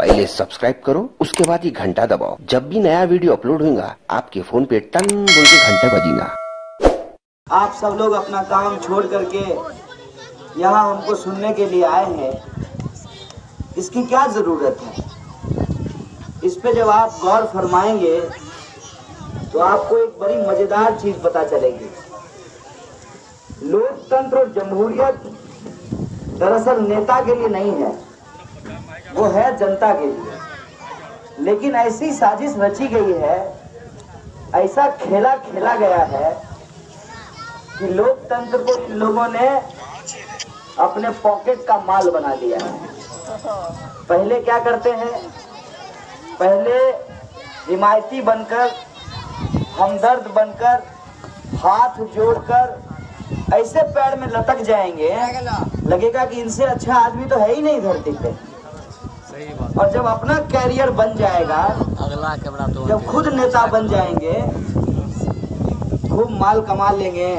पहले सब्सक्राइब करो, उसके बाद ये घंटा दबाओ। जब भी नया वीडियो अपलोड होगा आपके फोन पे टन बोल के घंटा बजेगा। आप सब लोग अपना काम छोड़ करके यहाँ हमको सुनने के लिए आए हैं, इसकी क्या जरूरत है? इस पे जब आप गौर फरमाएंगे तो आपको एक बड़ी मजेदार चीज पता चलेगी। लोकतंत्र और जमहूरियत दरअसल नेता के लिए नहीं है, वो है जनता के लिए। लेकिन ऐसी साजिश रची गई है, ऐसा खेला खेला गया है कि लोकतंत्र को इन लोगों ने अपने पॉकेट का माल बना दिया है। पहले क्या करते हैं? पहले हिमायती बनकर, हमदर्द बनकर, हाथ जोड़कर ऐसे पैर में लटक जाएंगे, लगेगा कि इनसे अच्छा आदमी तो है ही नहीं धरती पे। और जब अपना कैरियर बन जाएगा, जब खुद नेता बन जाएंगे, खूब माल कमा लेंगे,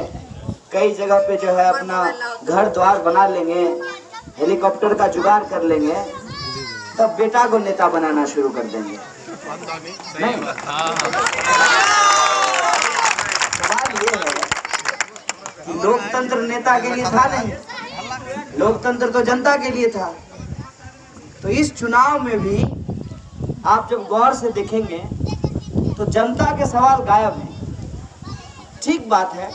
कई जगह पे जो है अपना घर द्वार बना लेंगे, हेलीकॉप्टर का जुगाड़ कर लेंगे, तब बेटा को नेता बनाना शुरू कर देंगे। नहीं, सवाल ये है कि लोकतंत्र नेता के लिए था नहीं, लोकतंत्र तो जनता के लिए था। तो इस चुनाव में भी आप जब गौर से देखेंगे तो जनता के सवाल गायब हैं। ठीक बात है,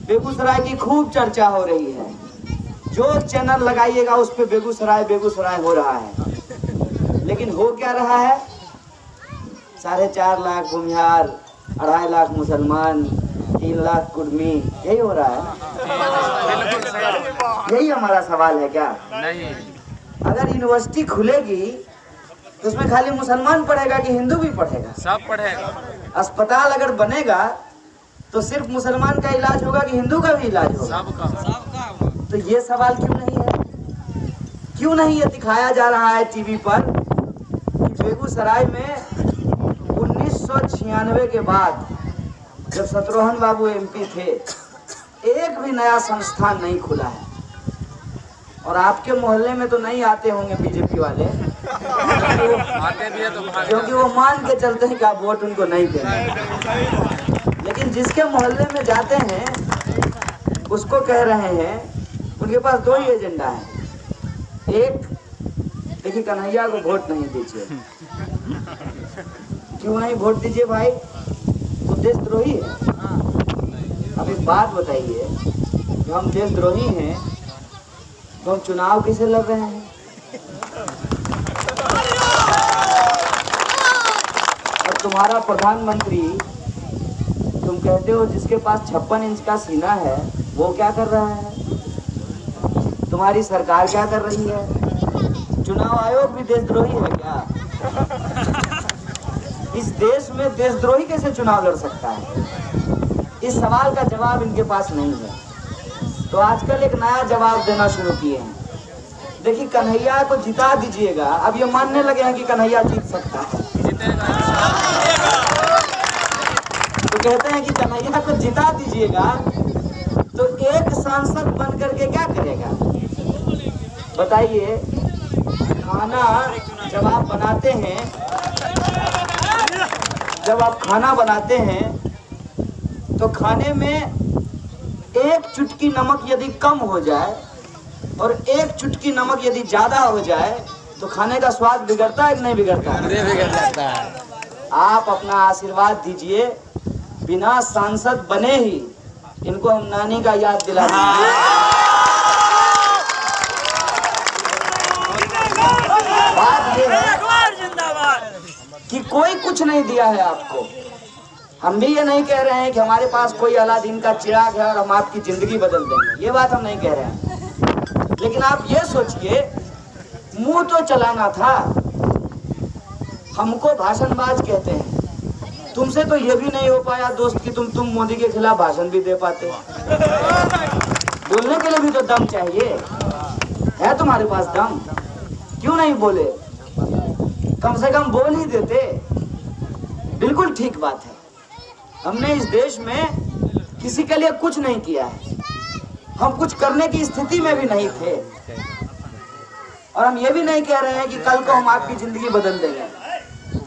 बेगूसराय की खूब चर्चा हो रही है, जो चैनल लगाइएगा उस पे बेगूसराय बेगूसराय हो रहा है। लेकिन हो क्या रहा है? 4.5 लाख भूमिहार, 2.5 लाख मुसलमान, 3 लाख कुर्मी, यही हो रहा है। यही हमारा सवाल है क्या? नहीं। अगर यूनिवर्सिटी खुलेगी तो उसमें खाली मुसलमान पढ़ेगा कि हिंदू भी पढ़ेगा? सब पढ़ेगा। अस्पताल अगर बनेगा तो सिर्फ मुसलमान का इलाज होगा कि हिंदू का भी इलाज होगा? सबका। तो ये सवाल क्यों नहीं है? क्यों नहीं ये दिखाया जा रहा है टीवी पर कि बेगूसराय में 1996 के बाद जब शत्रुघ्न बाबू एमपी थे, एक भी नया संस्थान नहीं खुला है। और आपके मोहल्ले में तो नहीं आते होंगे बीजेपी वाले, आते भी है तो क्योंकि वो मान के चलते हैं कि आप वोट उनको नहीं देंगे। लेकिन जिसके मोहल्ले में जाते हैं उसको कह रहे हैं, उनके पास 2 ही एजेंडा है। एक, देखिए कन्हैया को वोट नहीं दीजिए। क्यों नहीं वोट दीजिए भाई? वो देशद्रोही है। अब एक बात बताइए, जो हम देशद्रोही हैं तो हम चुनाव किसे लड़ रहे हैं? और तुम्हारा प्रधानमंत्री, तुम कहते हो जिसके पास 56 इंच का सीना है, वो क्या कर रहा है? तुम्हारी सरकार क्या कर रही है? चुनाव आयोग भी देशद्रोही है क्या? इस देश में देशद्रोही कैसे चुनाव लड़ सकता है? इस सवाल का जवाब इनके पास नहीं है। तो आजकल एक नया जवाब देना शुरू किए हैं। देखिए, कन्हैया को जिता दीजिएगा। अब ये मानने लगे हैं कि कन्हैया जीत सकता है। तो कहते हैं कि कन्हैया को जिता दीजिएगा तो एक सांसद बन करके क्या करेगा? बताइए। खाना जब आप बनाते हैं, जब आप खाना बनाते हैं तो खाने में एक चुटकी नमक यदि कम हो जाए और एक चुटकी नमक यदि ज्यादा हो जाए तो खाने का स्वाद बिगड़ता है कि नहीं बिगड़ता है? बिगड़ जाता है। आप अपना आशीर्वाद दीजिए, बिना सांसद बने ही इनको हम नानी का याद दिला देंगे। बात ये है कि कोई कुछ नहीं दिया है आपको। हम भी ये नहीं कह रहे हैं कि हमारे पास कोई अलादीन का चिराग है और हम आपकी जिंदगी बदल देंगे, ये बात हम नहीं कह रहे हैं। लेकिन आप ये सोचिए, मुंह तो चलाना था। हमको भाषणबाज कहते हैं, तुमसे तो ये भी नहीं हो पाया दोस्त कि तुम मोदी के खिलाफ भाषण भी दे पाते। बोलने के लिए भी तो दम चाहिए। है तुम्हारे पास दम? क्यों नहीं बोले? कम से कम बोल ही देते। बिल्कुल ठीक बात है, हमने इस देश में किसी के लिए कुछ नहीं किया है, हम कुछ करने की स्थिति में भी नहीं थे। और हम ये भी नहीं कह रहे हैं कि कल को हम आपकी जिंदगी बदल देंगे।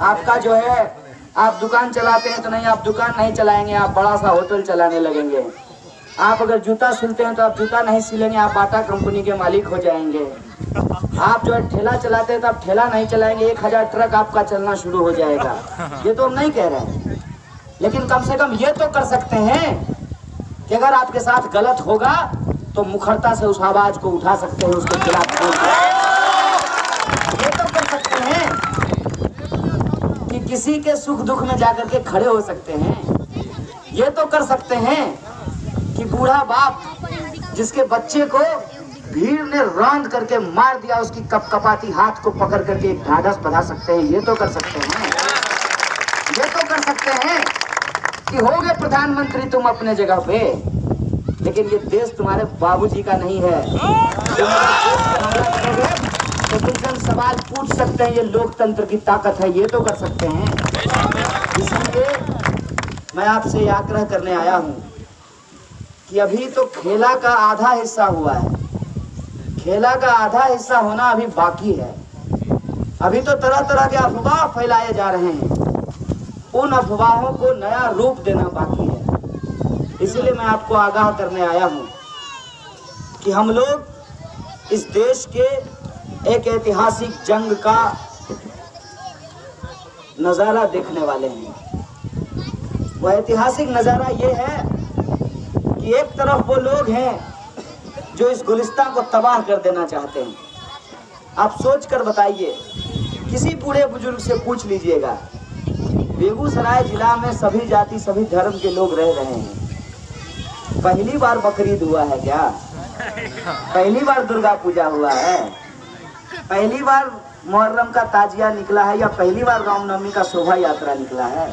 आपका जो है, आप दुकान चलाते हैं तो नहीं, आप दुकान नहीं चलाएंगे, आप बड़ा सा होटल चलाने लगेंगे। आप अगर जूता सिलते हैं तो आप जूता नहीं सिलेंगे, आप बाटा कंपनी के मालिक हो जाएंगे। आप जो है ठेला चलाते हैं तो आप ठेला नहीं चलाएंगे, 1000 ट्रक आपका चलना शुरू हो जाएगा। ये तो हम नहीं कह रहे हैं, लेकिन कम से कम ये तो कर सकते हैं कि अगर आपके साथ गलत होगा तो मुखरता से उस आवाज को उठा सकते हैं, उसके खिलाफ ये तो कर सकते हैं कि किसी के सुख दुख में जाकर के खड़े हो सकते हैं। ये तो कर सकते हैं कि बूढ़ा बाप जिसके बच्चे को भीड़ ने रौंद करके मार दिया, उसकी कपकपाती हाथ को पकड़ करके एक ढाढ़स बंधा सकते हैं। ये तो कर सकते हैं। ये तो कर सकते हैं कि हो गए प्रधानमंत्री तुम अपने जगह पे, लेकिन ये देश तुम्हारे बाबूजी का नहीं है। तो तुम सवाल पूछ सकते हैं, ये लोकतंत्र की ताकत है। ये तो कर सकते हैं। इसलिए मैं आपसे आग्रह करने आया हूँ कि अभी तो खेला का आधा हिस्सा हुआ है, खेला का आधा हिस्सा होना अभी बाकी है। अभी तो तरह तरह के अफवाह फैलाए जा रहे हैं, उन अफवाहों को नया रूप देना बाकी है। इसलिए मैं आपको आगाह करने आया हूं कि हम लोग इस देश के एक ऐतिहासिक जंग का नजारा देखने वाले हैं। वह ऐतिहासिक नजारा ये है कि एक तरफ वो लोग हैं जो इस गुलिस्तान को तबाह कर देना चाहते हैं। आप सोच कर बताइए, किसी बूढ़े बुजुर्ग से पूछ लीजिएगा, बेगूसराय जिला में सभी जाति सभी धर्म के लोग रह रहे हैं, पहली बार बकरीद हुआ है क्या? पहली बार दुर्गा पूजा हुआ है? पहली बार मुहर्रम का ताजिया निकला है? या पहली बार रामनवमी का शोभा यात्रा निकला है?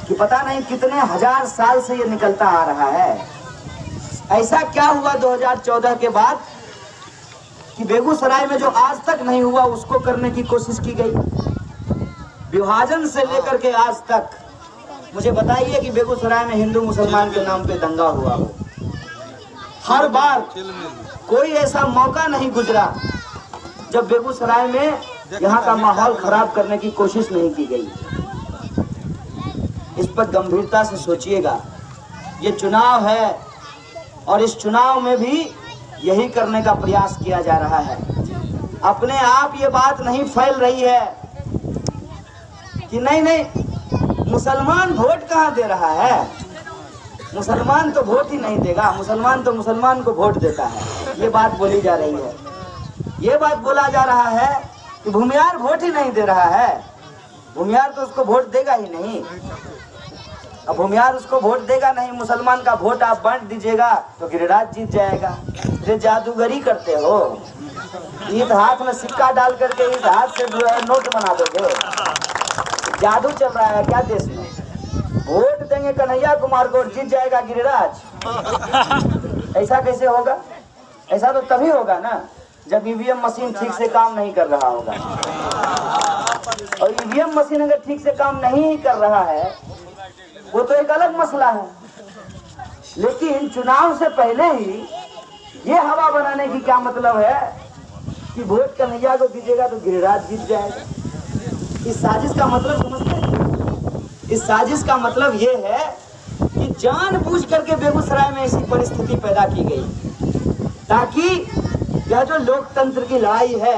कि पता नहीं कितने हजार साल से ये निकलता आ रहा है। ऐसा क्या हुआ 2014 के बाद कि बेगूसराय में जो आज तक नहीं हुआ उसको करने की कोशिश की गई? विभाजन से लेकर के आज तक मुझे बताइए कि बेगूसराय में हिंदू मुसलमान के नाम पे दंगा हुआ हो? हर बार कोई ऐसा मौका नहीं गुजरा जब बेगूसराय में यहाँ का माहौल खराब करने की कोशिश नहीं की गई। इस पर गंभीरता से सोचिएगा। ये चुनाव है और इस चुनाव में भी यही करने का प्रयास किया जा रहा है। अपने आप ये बात नहीं फैल रही है कि नहीं मुसलमान वोट कहाँ दे रहा है, मुसलमान तो वोट ही नहीं देगा, मुसलमान तो मुसलमान को वोट देता है। ये बात बोली जा रही है। ये बात बोला जा रहा है कि भूमियार वोट ही नहीं दे रहा है, भूमियार तो उसको वोट देगा ही नहीं। अब भूमियार उसको वोट देगा नहीं, मुसलमान का वोट आप बांट दीजिएगा तो गिरिराज जीत जाएगा। ये जादूगरी करते हो, इस हाथ में सिक्का डाल करके इस हाथ से नोट बना दोगे। जादू चल रहा है क्या देश में? वोट देंगे कन्हैया कुमार को, जीत जाएगा गिरिराज। ऐसा कैसे होगा? ऐसा तो तभी होगा ना जब ईवीएम मशीन ठीक से काम नहीं कर रहा होगा। और ईवीएम मशीन अगर ठीक से काम नहीं कर रहा है वो तो एक अलग मसला है, लेकिन चुनाव से पहले ही ये हवा बनाने की क्या मतलब है कि वोट कन्हैया को दीजिएगा तो गिरिराज जीत जाएगा। इस साजिश का मतलब समझते हैं? इस साजिश का मतलब ये है कि जानबूझ करके बेगूसराय में ऐसी परिस्थिति पैदा की गई ताकि यह जो लोकतंत्र की लड़ाई है,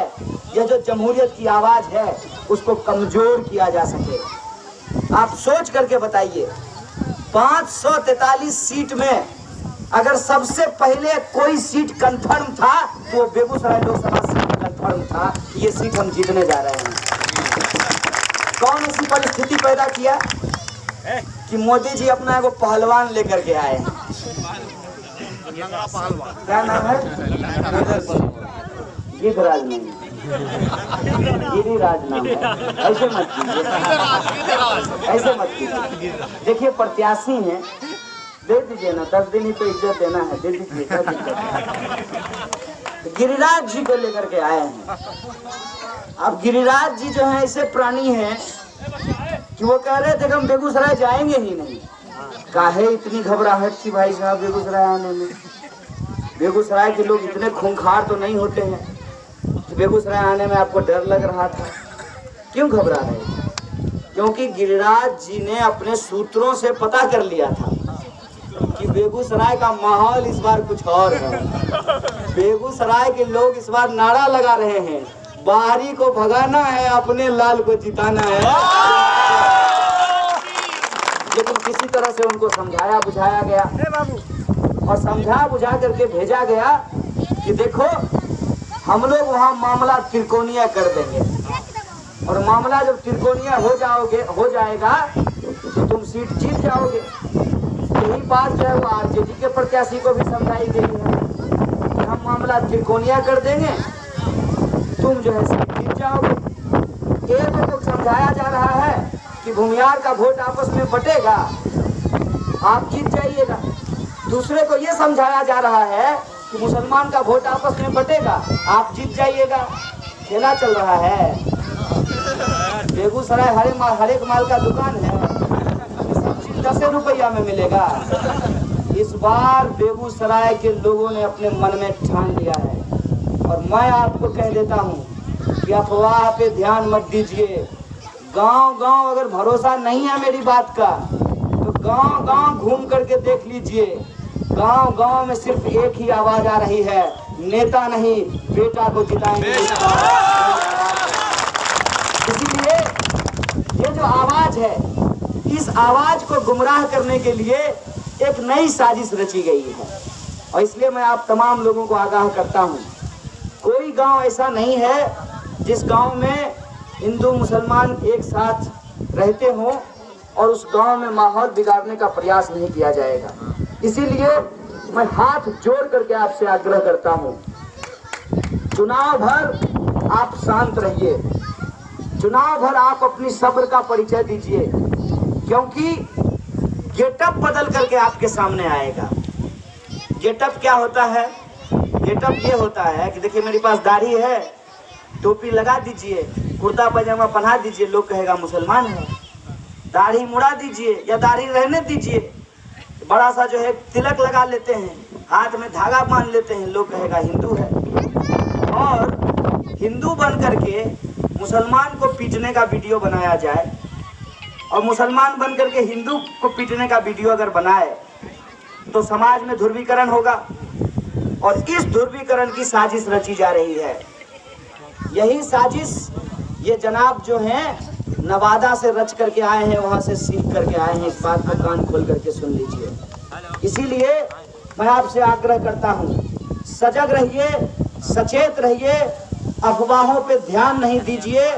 यह जो जमहूरियत की आवाज है, उसको कमजोर किया जा सके। आप सोच करके बताइए, 543 सीट में अगर सबसे पहले कोई सीट कंफर्म था तो वो बेगूसराय लोकसभा सीट कंफर्म था। ये सीट हम जीतने जा रहे हैं। कौन ऐसी परिस्थिति पैदा किया कि मोदी जी अपना एगो पहलवान लेकर के आए हैं? क्या नाम है? गिरिराज नहीं, गिरिराज नाम है। ऐसे मत कीजिए, ऐसे मत कीजिए। देखिए प्रत्याशी हैं, दे दीजिए ना, 10 दिन ही तो इज्जत देना है, दे दीजिए। गिरिराज जी को लेकर के आए हैं। अब गिरिराज जी जो है ऐसे प्राणी हैं कि वो कह रहे थे कि हम बेगूसराय जाएंगे ही नहीं। काहे इतनी घबराहट थी भाई साहब बेगूसराय आने में? बेगूसराय के लोग इतने खूंखार तो नहीं होते हैं कि बेगूसराय आने में आपको डर लग रहा था। क्यों घबरा रहे थे? क्योंकि गिरिराज जी ने अपने सूत्रों से पता कर लिया था कि बेगूसराय का माहौल इस बार कुछ और है। बेगूसराय के लोग इस बार नारा लगा रहे हैं, बाहरी को भगाना है, अपने लाल को जिताना है। लेकिन किसी तरह से उनको समझाया बुझाया गया और समझा बुझा करके भेजा गया कि देखो हम लोग वहाँ मामला त्रिकोणीय कर देंगे और मामला जब त्रिकोणीय हो जाएगा तो तुम सीट जीत जाओगे। यही बात जो है वो आरजेडी के प्रत्याशी को भी समझाई गई है कि हम मामला त्रिकोणीय कर देंगे, तुम जो है सीट जीत जाओगे। एक को समझाया जा रहा है कि भूमियार का वोट आपस में बटेगा, आप जीत जाइएगा। दूसरे को ये समझाया जा रहा है कि मुसलमान का वोट आपस में बटेगा, आप जीत जाइएगा। खेला चल रहा है। बेगूसराय हर एक माल का दुकान है, सब्जी 10 रुपया में मिलेगा। इस बार बेगूसराय के लोगों ने अपने मन में ठान लिया है और मैं आपको कह देता हूँ कि अफवाह पे ध्यान मत दीजिए। गांव-गांव अगर भरोसा नहीं है मेरी बात का तो गांव-गांव घूम करके देख लीजिए। गांव-गांव में सिर्फ एक ही आवाज आ रही है, नेता नहीं बेटा को जिताएंगे। इसीलिए ये जो आवाज है, इस आवाज को गुमराह करने के लिए एक नई साजिश रची गई है और इसलिए मैं आप तमाम लोगों को आगाह करता हूँ, कोई गांव ऐसा नहीं है जिस गांव में हिंदू मुसलमान एक साथ रहते हों और उस गांव में माहौल बिगाड़ने का प्रयास नहीं किया जाएगा। इसीलिए मैं हाथ जोड़ करके आपसे आग्रह करता हूँ, चुनाव भर आप शांत रहिए, चुनाव भर आप अपनी सब्र का परिचय दीजिए, क्योंकि गेटअप बदल करके आपके सामने आएगा। गेटअप क्या होता है? गेटअप ये होता है कि देखिए मेरे पास दाढ़ी है, टोपी लगा दीजिए, कुर्ता पजामा पहना दीजिए, लोग कहेगा मुसलमान है। दाढ़ी मुड़ा दीजिए या दाढ़ी रहने दीजिए, बड़ा सा जो है तिलक लगा लेते हैं, हाथ में धागा बांध लेते हैं, लोग कहेगा हिंदू है। और हिंदू बन करके मुसलमान को पीटने का वीडियो बनाया जाए और मुसलमान बन करके हिंदू को पीटने का वीडियो अगर बनाए तो समाज में ध्रुवीकरण होगा और इस ध्रुवीकरण की साजिश रची जा रही है। यही साजिश ये जनाब जो हैं नवादा से रच करके आए हैं, वहां से सीख करके आए हैं। इस बात को कान खोल करके सुन लीजिए। इसीलिए मैं आपसे आग्रह करता हूं, सजग रहिए, सचेत रहिए, अफवाहों पे ध्यान नहीं दीजिए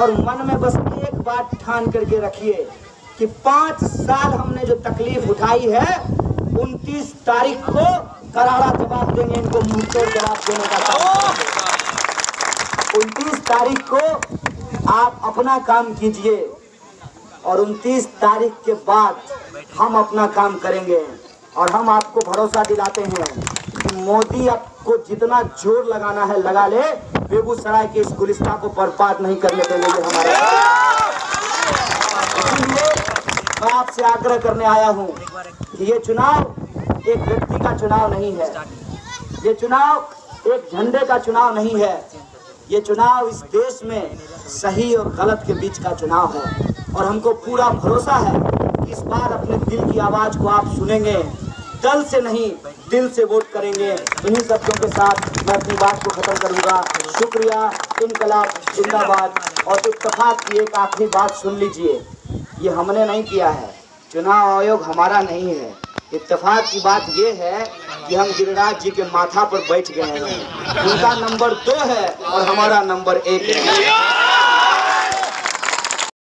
और मन में बस एक बात ठान करके रखिए कि 5 साल हमने जो तकलीफ उठाई है, 29 तारीख को करारा जवाब देंगे, इनको मुंहतोड़ जवाब देने का काम। 29 तारीख को आप अपना काम कीजिए और 29 तारीख के बाद हम अपना काम करेंगे और हम आपको भरोसा दिलाते हैं कि मोदी आपको जितना जोर लगाना है लगा ले, बेगूसराय के इस गुलिस्तान को बर्बाद नहीं करने देंगे हमारे। इसलिए मैं आपसे आग्रह करने आया हूं कि ये चुनाव एक व्यक्ति का चुनाव नहीं है, ये चुनाव एक झंडे का चुनाव नहीं है, ये चुनाव इस देश में सही और गलत के बीच का चुनाव है और हमको पूरा भरोसा है कि इस बार अपने दिल की आवाज को आप सुनेंगे, दल से नहीं दिल से वोट करेंगे। इन्हीं शब्दों के साथ मैं अपनी बात को खत्म करूंगा। शुक्रिया, इनकलाब जिंदाबाद। और इत्तेफाक की एक आखिरी बात सुन लीजिए, ये हमने नहीं किया है, चुनाव आयोग हमारा नहीं है। इत्तेफाक की बात ये है कि हम गिरिराज जी के माथा पर बैठ गए हैं। उनका नंबर 2 है और हमारा नंबर 1 है।